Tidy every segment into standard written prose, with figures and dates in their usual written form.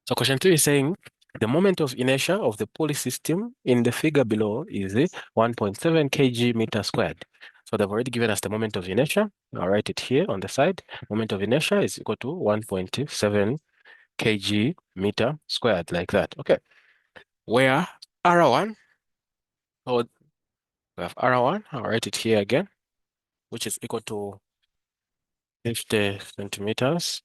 So question 2 is saying the moment of inertia of the pulley system in the figure below is 1.7 kg meter squared. So they've already given us the moment of inertia. I'll write it here on the side. Moment of inertia is equal to 1.7 kg meter squared, like that. Okay. Where R1, so we have R1, I'll write it here again, which is equal to 50 centimeters.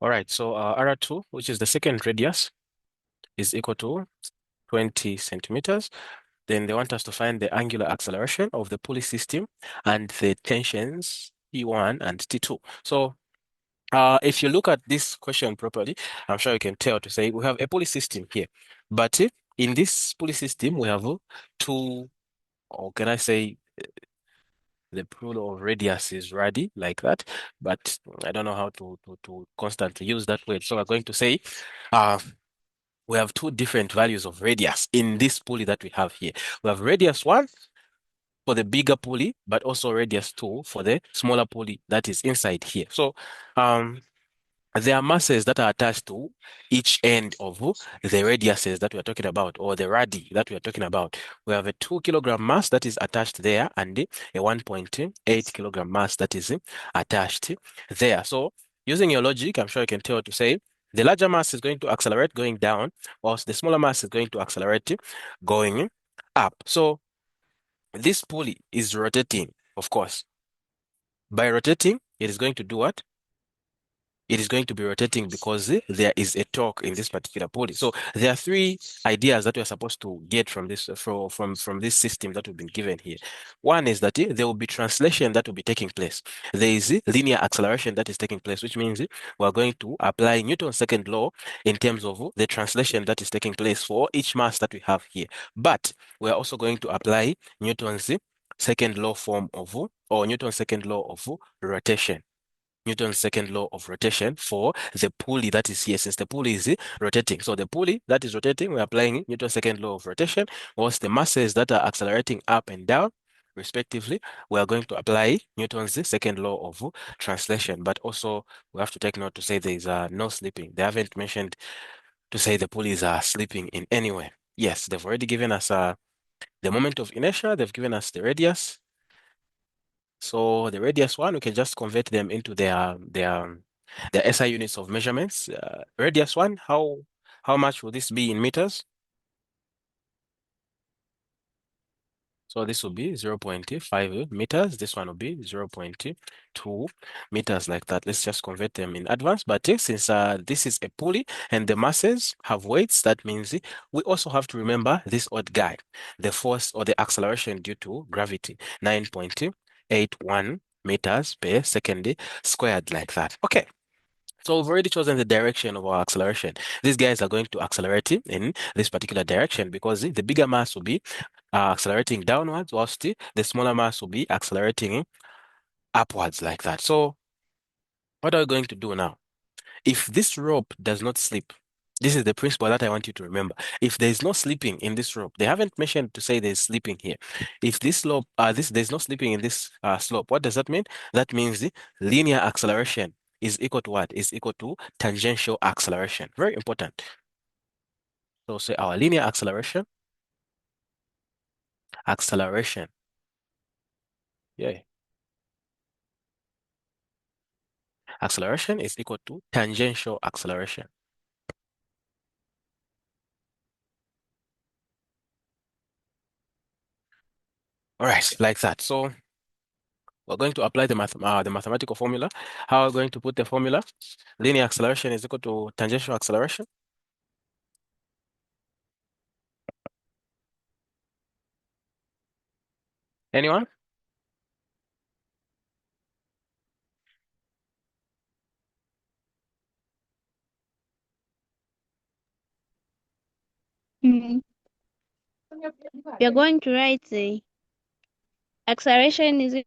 All right, so R2, which is the second radius, is equal to 20 centimeters. Then they want us to find the angular acceleration of the pulley system and the tensions T1 and T2. So if you look at this question properly, I'm sure you can tell to say we have a pulley system here. But in this pulley system, we have two, or can I say the plural of radius is Radii, like that. But I don't know how to constantly use that word. So we're going to say uh, we have two different values of radius in this pulley that we have here. We have radius 1 for the bigger pulley, but also radius 2 for the smaller pulley that is inside here. So um, there are masses that are attached to each end of the radiuses that we are talking about, or the radii that we are talking about. We have a 2 kilogram mass that is attached there, and a 1.8 kilogram mass that is attached there. So using your logic, I'm sure you can tell to say the larger mass is going to accelerate going down, whilst the smaller mass is going to accelerate going up. So this pulley is rotating, of course. By rotating, it is going to do what? It is going to be rotating because there is a torque in this particular pulley. So there are three ideas that we are supposed to get from this from this system that we've been given here. One is that there will be translation that will be taking place. There is linear acceleration that is taking place, which means we are going to apply Newton's second law in terms of the translation that is taking place for each mass that we have here. But we are also going to apply Newton's second law form of or Newton's second law of rotation. Newton's second law of rotation for the pulley that is here, since the pulley is rotating. So the pulley that is rotating, we're applying Newton's second law of rotation, whilst the masses that are accelerating up and down, respectively, we are going to apply Newton's second law of translation. But also, we have to take note to say there is no slipping. They haven't mentioned to say the pulleys are slipping in any way. Yes, they've already given us the moment of inertia, they've given us the radius, so the radius one, we can just convert them into their SI units of measurements. Radius one, how much will this be in meters? So this will be 0.5 meters. This one will be 0.2 meters, like that. Let's just convert them in advance. But since this is a pulley and the masses have weights, that means we also have to remember this odd guy, the force or the acceleration due to gravity, 9.81 meters per second squared, like that. Okay. So we've already chosen the direction of our acceleration. These guys are going to accelerate in this particular direction because the bigger mass will be accelerating downwards, whilst the smaller mass will be accelerating upwards, like that. So what are we going to do now? If this rope does not slip, this is the principle that I want you to remember. If there is no slipping in this rope, they haven't mentioned to say there's slipping here. If this slope, there's no slipping in this slope, what does that mean? That means the linear acceleration is equal to what? Is equal to tangential acceleration. Very important. So say our linear acceleration, yeah, acceleration is equal to tangential acceleration. All right, like that. So we're going to apply the mathematical formula. How are we going to put the formula? Linear acceleration is equal to tangential acceleration. Anyone? Mm. We are going to write the acceleration is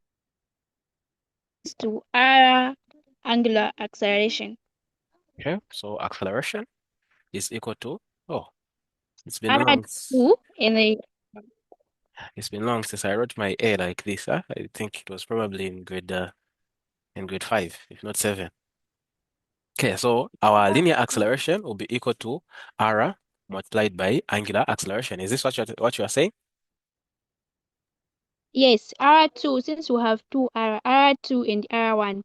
to r angular acceleration. Okay, so acceleration is equal to, oh, it's been long. R2 in the It's been long since I wrote my A like this. Huh? I think it was probably in grade 5, if not 7. Okay, so our linear acceleration will be equal to r multiplied by angular acceleration. Is this what you are saying? yes, R2 since we have two R2 and R1.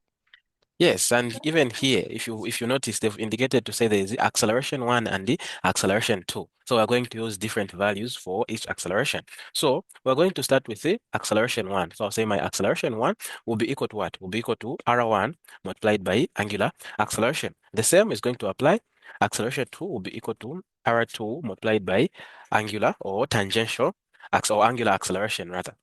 Yes, and even here, if you notice, they've indicated to say there is the acceleration one and the acceleration two. So we're going to use different values for each acceleration. So we're going to start with the acceleration one. So I'll say my acceleration one will be equal to what? Will be equal to r1 multiplied by angular acceleration. The same is going to apply. Acceleration two will be equal to r2 multiplied by angular or tangential or angular acceleration rather.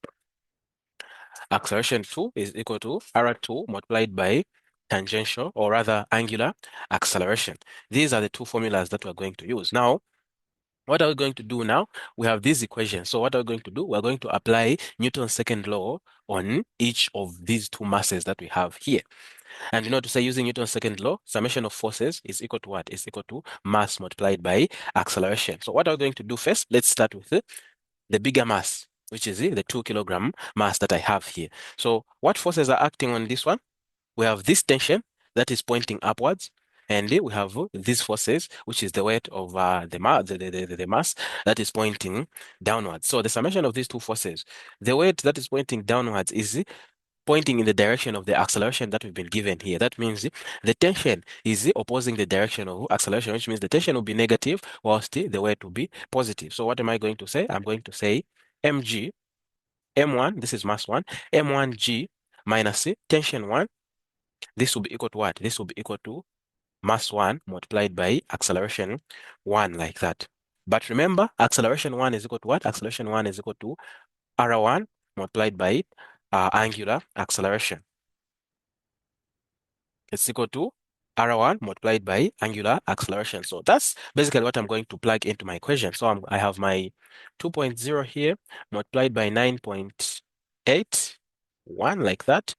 Acceleration 2 is equal to r2 multiplied by tangential or rather angular acceleration. These are the two formulas that we're going to use. Now, what are we going to do now? We have this equation. So what are we going to do? We're going to apply Newton's second law on each of these two masses that we have here. And to say using Newton's second law, summation of forces is equal to what? Is equal to mass multiplied by acceleration. So what are we going to do first? Let's start with the bigger mass, which is the 2 kilogram mass that I have here. So what forces are acting on this one? We have this tension that is pointing upwards, and we have these forces, which is the weight of the mass that is pointing downwards. So the summation of these two forces, the weight that is pointing downwards is pointing in the direction of the acceleration that we've been given here. That means the tension is opposing the direction of acceleration, which means the tension will be negative whilst the weight will be positive. So what am I going to say? I'm going to say mg, m1, this is mass 1, m1g minus tension 1. This will be equal to what? This will be equal to mass 1 multiplied by acceleration 1, like that. But remember, acceleration 1 is equal to what? Acceleration 1 is equal to r1 multiplied by angular acceleration. It's equal to r1 multiplied by angular acceleration. So that's basically what I'm going to plug into my equation. So I have my 2.0 here multiplied by 9.81, like that,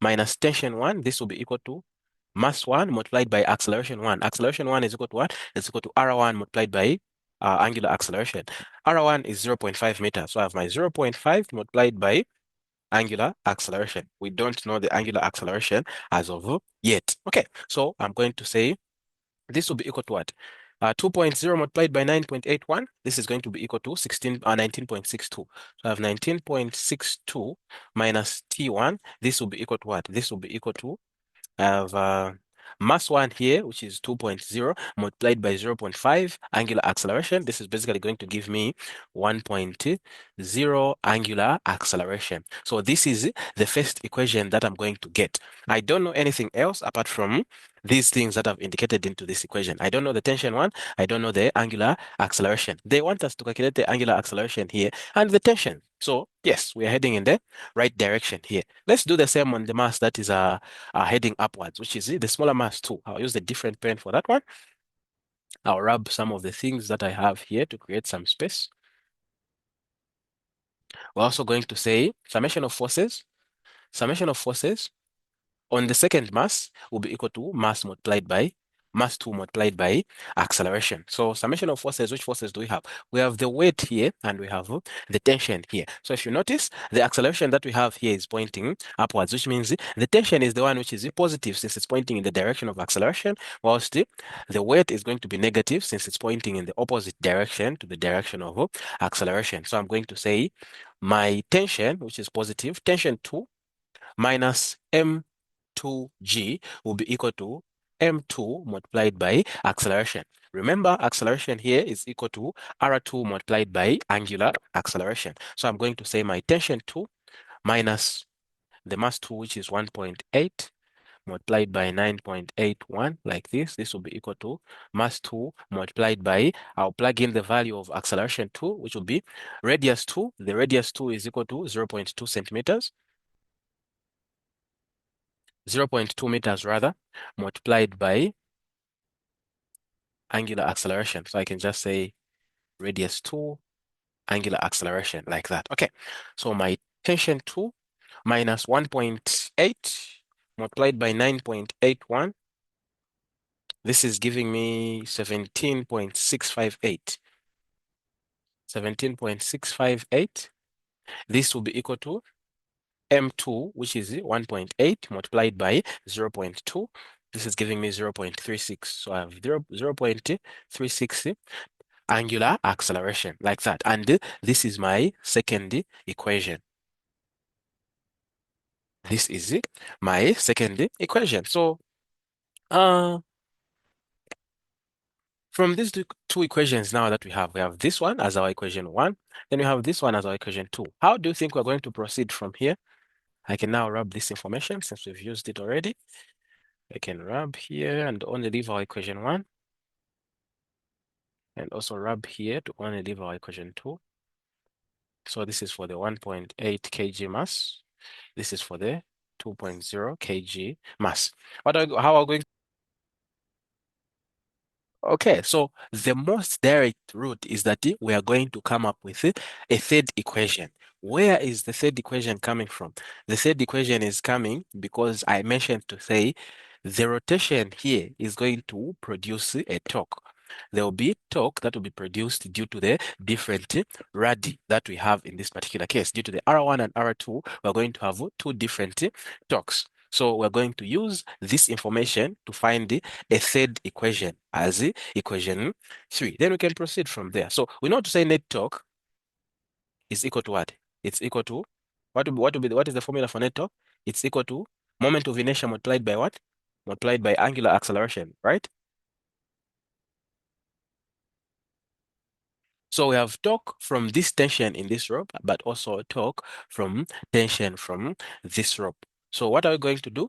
minus tension 1. This will be equal to mass 1 multiplied by acceleration 1. Acceleration 1 is equal to what? It's equal to r1 multiplied by angular acceleration. R1 is 0.5 meters. So I have my 0.5 multiplied by angular acceleration. We don't know the angular acceleration as of yet. Okay, so I'm going to say this will be equal to what? 2.0 multiplied by 9.81. This is going to be equal to 19.62. So I have 19.62 minus T1. This will be equal to what? This will be equal to, I have mass 1 here, which is 2.0 multiplied by 0.5 angular acceleration. This is basically going to give me 1.0 angular acceleration. So this is the first equation that I'm going to get. I don't know anything else apart from these things that I've indicated into this equation. I don't know the tension one. I don't know the angular acceleration. They want us to calculate the angular acceleration here and the tension. So yes, we are heading in the right direction here. Let's do the same on the mass that is heading upwards, which is the smaller mass too. I'll use a different pen for that one. I'll rub some of the things that I have here to create some space. We're also going to say summation of forces. Summation of forces on the second mass will be equal to mass multiplied by mass 2 multiplied by acceleration. So summation of forces, which forces do we have? We have the weight here and we have the tension here. So if you notice, the acceleration that we have here is pointing upwards, which means the tension is the one which is positive since it's pointing in the direction of acceleration, whilst the weight is going to be negative since it's pointing in the opposite direction to the direction of acceleration. So I'm going to say my tension, which is positive, tension 2 minus m2g will be equal to m2 multiplied by acceleration. Remember, acceleration here is equal to r2 multiplied by angular acceleration. So I'm going to say my tension 2 minus the mass 2, which is 1.8, multiplied by 9.81, like this. This will be equal to mass 2 multiplied by, I'll plug in the value of acceleration 2, which will be radius 2. The radius 2 is equal to 0.2 centimeters. 0.2 meters rather, multiplied by angular acceleration. So I can just say radius 2 angular acceleration like that. Okay, so my tension 2 minus 1.8 multiplied by 9.81. This is giving me 17.658. 17.658. This will be equal to M2, which is 1.8 multiplied by 0.2. This is giving me 0.36. So I have 0.36 angular acceleration like that. And this is my second equation. This is my second equation. So from these two equations now that we have this one as our equation 1, then we have this one as our equation 2. How do you think we're going to proceed from here? I can now rub this information since we've used it already. I can rub here and only leave our equation 1. And also rub here to only leave our equation 2. So this is for the 1.8 kg mass. This is for the 2.0 kg mass. How are we going? Okay, so the most direct route is that we are going to come up with a third equation. Where is the third equation coming from? The third equation is coming because I mentioned to say the rotation here is going to produce a torque. There will be torque that will be produced due to the different radii that we have in this particular case. Due to the R1 and R2, we're going to have two different torques. So we're going to use this information to find a third equation as equation 3. Then we can proceed from there. So we know to say net torque is equal to what? It's equal to what is the formula for net torque? It's equal to moment of inertia multiplied by what? Multiplied by angular acceleration, right? So we have torque from this tension in this rope, but also torque from tension from this rope. So what are we going to do?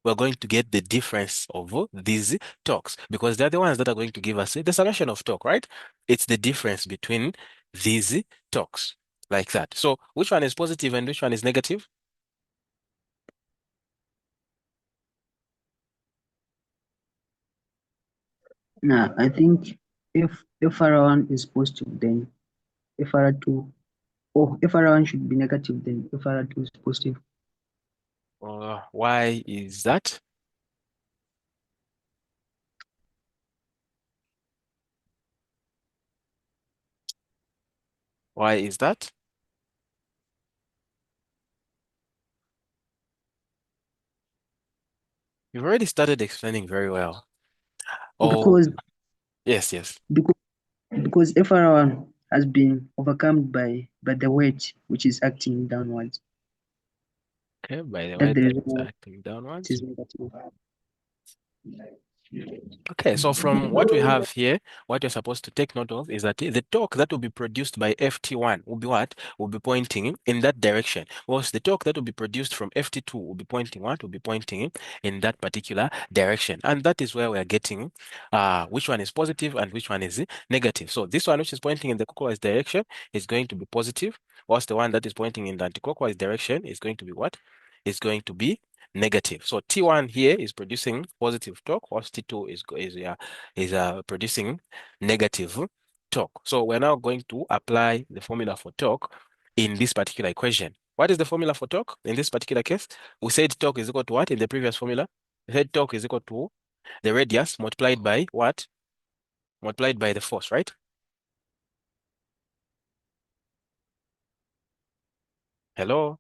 We're going to get the difference of these torques because they're the ones that are going to give us the summation of torque, right? It's the difference between these torques like that. So which one is positive and which one is negative? Now, I think if R1 is positive, then FR2, if R1 should be negative, then FR2 is positive. Why is that? Why is that? You've already started explaining very well. Oh, Because yes, yes. because because FR1 has been overcome by the weight which is acting downwards. Okay, by the way, That's the that reason is why acting it downwards. is negative. Okay, so from what we have here, what you're supposed to take note of is that the torque that will be produced by FT1 will be what? Will be pointing in that direction. Whilst the torque that will be produced from FT2 will be pointing what? Will be pointing in that particular direction. And that is where we are getting which one is positive and which one is negative. So this one which is pointing in the clockwise direction is going to be positive, whilst the one that is pointing in the anti-clockwise direction is going to be what? Is going to be negative. So T1 here is producing positive torque, whilst T2 is producing negative torque. So we're now going to apply the formula for torque in this particular equation. What is the formula for torque in this particular case? We said torque is equal to what in the previous formula? We said torque is equal to the radius multiplied by what? Multiplied by the force, right? Hello?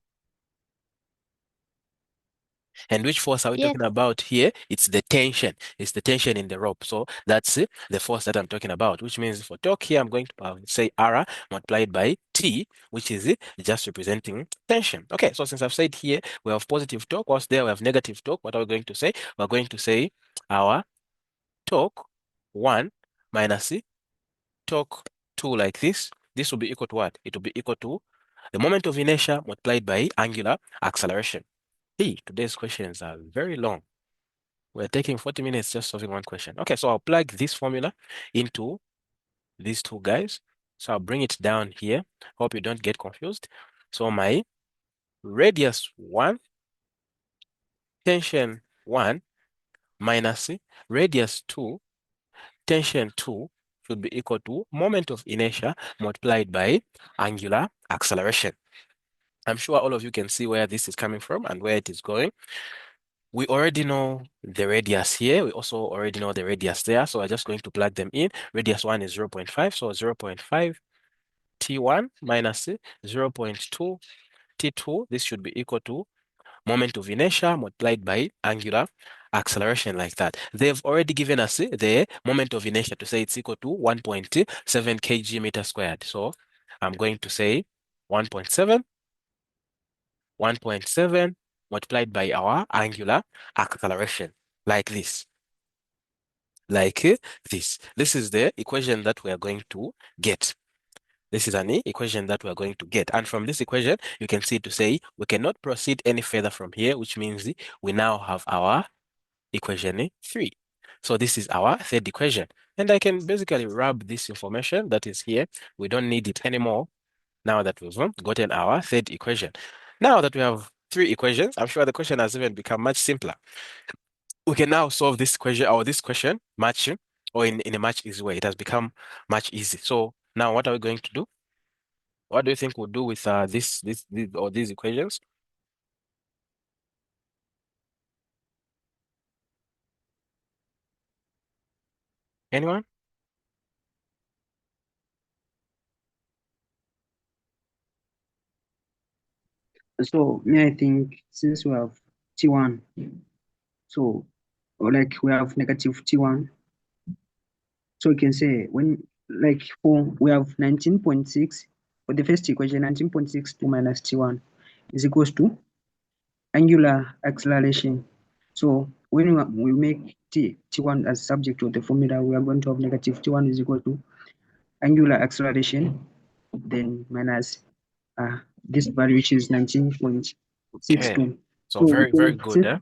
And which force are we Yes. talking about here? It's the tension. It's the tension in the rope. So that's the force that I'm talking about, which means for torque here, I'm going to say R multiplied by T, which is just representing tension. Okay, so since I've said here, we have positive torque, whilst there we have negative torque. What are we going to say? We're going to say our torque 1 minus torque 2 like this. This will be equal to what? It will be equal to the moment of inertia multiplied by angular acceleration. Hey, today's questions are very long. We're taking 40 minutes just solving one question. Okay, so I'll plug this formula into these two guys. So I'll bring it down here. Hope you don't get confused. So my radius 1, tension 1 minus radius 2, tension 2 should be equal to moment of inertia multiplied by angular acceleration. I'm sure all of you can see where this is coming from and where it is going. We already know the radius here. We also already know the radius there. So I'm just going to plug them in. Radius 1 is 0.5. So 0.5 T1 minus 0.2 T2. This should be equal to moment of inertia multiplied by angular acceleration, like that. They've already given us the moment of inertia to say it's equal to 1.7 kg meter squared. So I'm going to say 1.7 multiplied by our angular acceleration, like this. Like this. This is the equation that we are going to get. This is an equation that we are going to get. And from this equation, you can see to say we cannot proceed any further from here, which means we now have our equation 3. So this is our third equation. And I can basically rub this information that is here. We don't need it anymore now that we've gotten our third equation. Now that we have 3 equations, I'm sure the question has even become much simpler. We can now solve this question or this question much or in a much easy way. It has become much easy. So now what are we going to do? What do you think we'll do with these equations? Anyone? So me, I think since we have T1, so like we have negative T1, so we can say when like we have 19.6 for the first equation, 19.62 minus T1 is equals to angular acceleration. So when we make T1 as subject to the formula, we are going to have negative T1 is equal to angular acceleration, then minus this value, which is 19.62. Okay. So So we very, very can, good.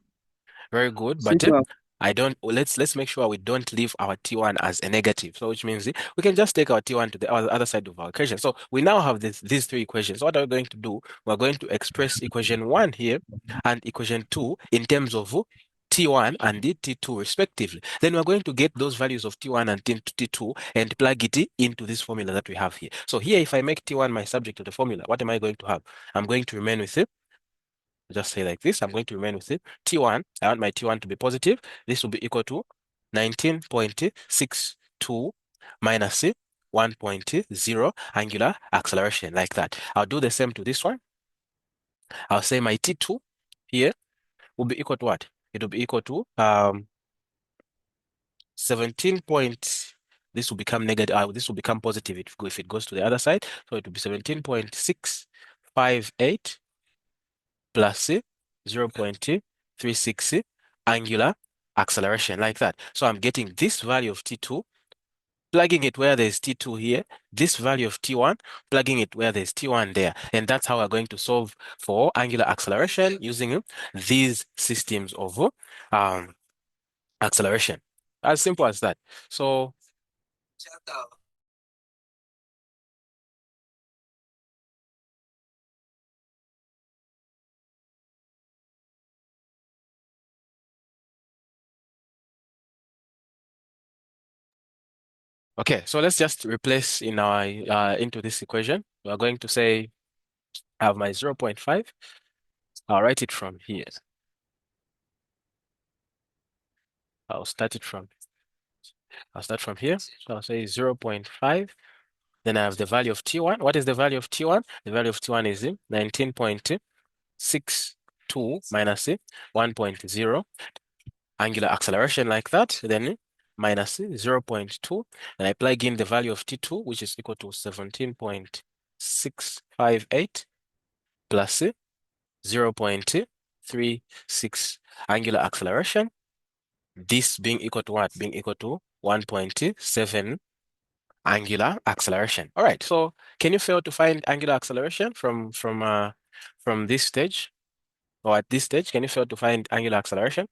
Very good. But since we have, I don't, let's make sure we don't leave our T1 as a negative. So which means we can just take our T1 to the other side of our equation. So we now have these 3 equations. What are we going to do? We're going to express equation 1 here and equation 2 in terms of T1 and T2 respectively. Then we're going to get those values of T1 and T2 and plug it into this formula that we have here. So here, if I make T1 my subject to the formula, what am I going to have? I'm going to remain with it. Just say like this. I'm going to remain with it. T1, I want my T1 to be positive. This will be equal to 19.62 minus 1.0 angular acceleration, like that. I'll do the same to this one. I'll say my T2 here will be equal to what? It will be equal to 17 point, this will become negative, this will become positive if it goes to the other side. So it will be 17.658 plus 0.36 angular acceleration, like that. So I'm getting this value of T2, plugging it where there's T2 here, this value of T1, plugging it where there's T1 there. And that's how we're going to solve for angular acceleration using these systems of acceleration. As simple as that. So okay, so let's just replace in our into this equation. We're going to say I have my 0.5. I'll write it from here. I'll start it from I'll start from here. So I'll say 0.5. Then I have the value of T1. What is the value of T1? The value of T1 is 19.62 minus 1.0 angular acceleration, like that. Then minus 0.2. And I plug in the value of T2, which is equal to 17.658 plus 0.36 angular acceleration. This being equal to what? Being equal to 1.7 angular acceleration. All right. So can you fail to find angular acceleration from this stage or at this stage? Can you fail to find angular acceleration?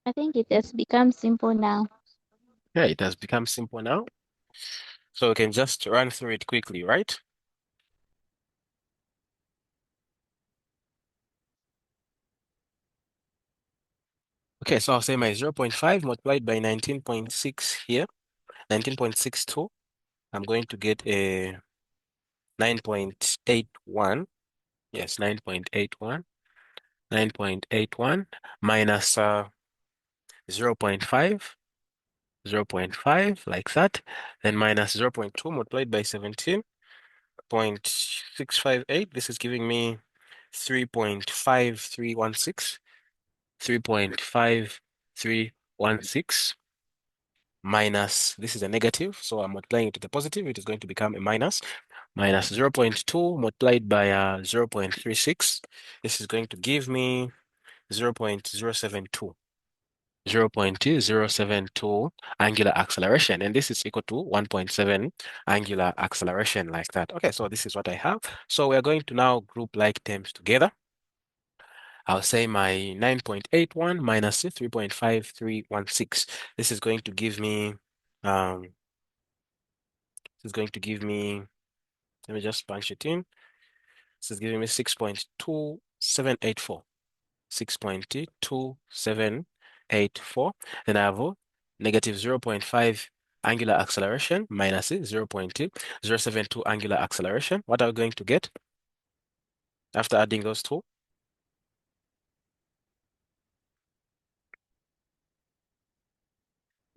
I think it has become simple now. Yeah, it has become simple now. So we can just run through it quickly, right? Okay, so I'll say my 0.5 multiplied by 19.6 here, 19.62. I'm going to get a 9.81. Yes, 9.81. 9.81 minus 0.5, 0.5, like that. Then minus 0.2 multiplied by 17.658. This is giving me 3.5316. 3.5316 minus, this is a negative, so I'm multiplying it to the positive. It is going to become a minus. Minus 0.2 multiplied by 0.36. This is going to give me 0.072. 0.072 angular acceleration, and this is equal to 1.7 angular acceleration, like that. Okay, so this is what I have. So we are going to now group like terms together. I'll say my 9.81 minus 3.5316. This is going to give me, let me just punch it in. This is giving me 6.2784. 6.2784. Then I have a negative 0.5 angular acceleration minus 0.072 angular acceleration. What are we going to get after adding those two?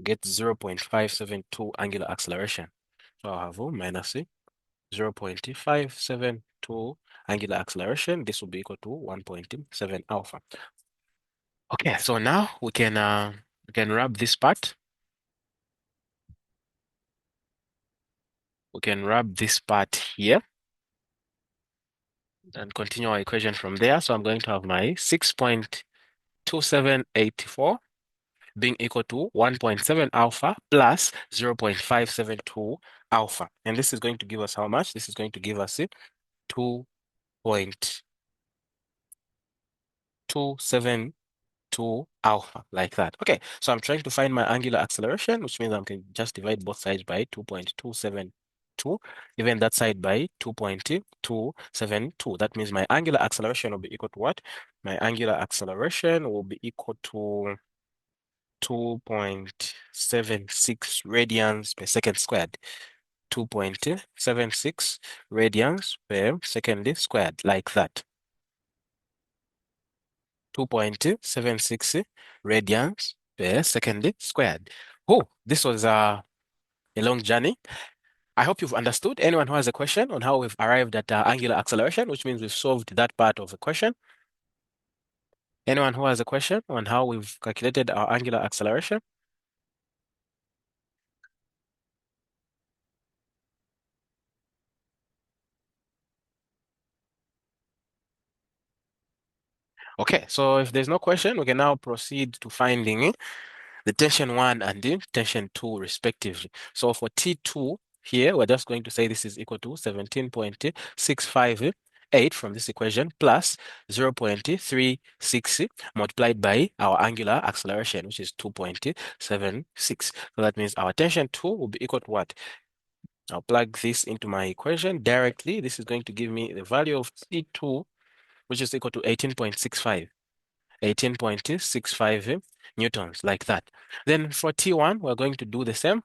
Get 0.572 angular acceleration. So I'll have minus 0.572 angular acceleration. This will be equal to 1.7 alpha. Okay, so now we can wrap this part. We can wrap this part here and continue our equation from there. So I'm going to have my 6.2784 being equal to 1.7 alpha plus 0.572 alpha. And this is going to give us how much? This is going to give us 2.272 alpha, like that. Okay, so I'm trying to find my angular acceleration, which means I can just divide both sides by 2.272, even that side by 2.272. That means my angular acceleration will be equal to what? My angular acceleration will be equal to 2.76 radians per second squared. 2.76 radians per second squared, like that. 2.76 radians per second squared. Oh, this was a long journey. I hope you've understood. Anyone who has a question on how we've arrived at angular acceleration, which means we've solved that part of the question. Anyone who has a question on how we've calculated our angular acceleration? Okay, so if there's no question, we can now proceed to finding the tension 1 and the tension 2 respectively. So for T2 here, we're just going to say this is equal to 17.658 from this equation plus 0.36 multiplied by our angular acceleration, which is 2.76. So that means our tension 2 will be equal to what? I'll plug this into my equation directly. This is going to give me the value of T2, which is equal to 18.65. 18.65 newtons, like that. Then for T1, we're going to do the same.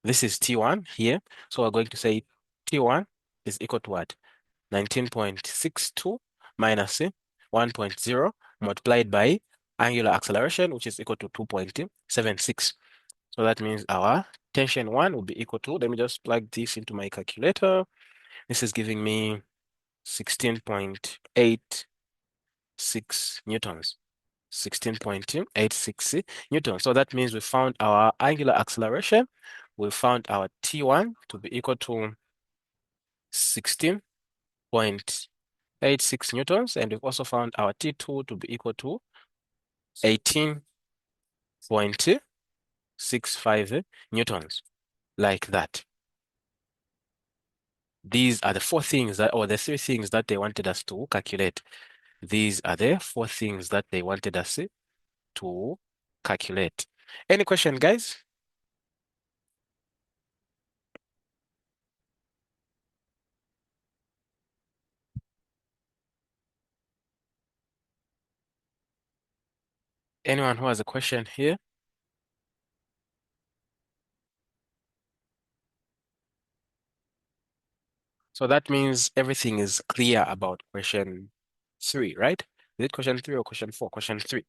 This is T1 here. So we're going to say T1 is equal to what? 19.62 minus 1.0 multiplied by angular acceleration, which is equal to 2.76. So that means our tension 1 will be equal to, let me just plug this into my calculator. This is giving me 16.86 newtons. 16.86 newtons. So that means we found our angular acceleration. We found our T1 to be equal to 16.86 newtons, and we've also found our T2 to be equal to 18.65 newtons, like that. These are the four things that, or the three things that they wanted us to calculate. These are the four things that they wanted us to calculate. Any question, guys? Anyone who has a question here? So that means everything is clear about question 3, right? Is it question 3 or question 4? Question 3.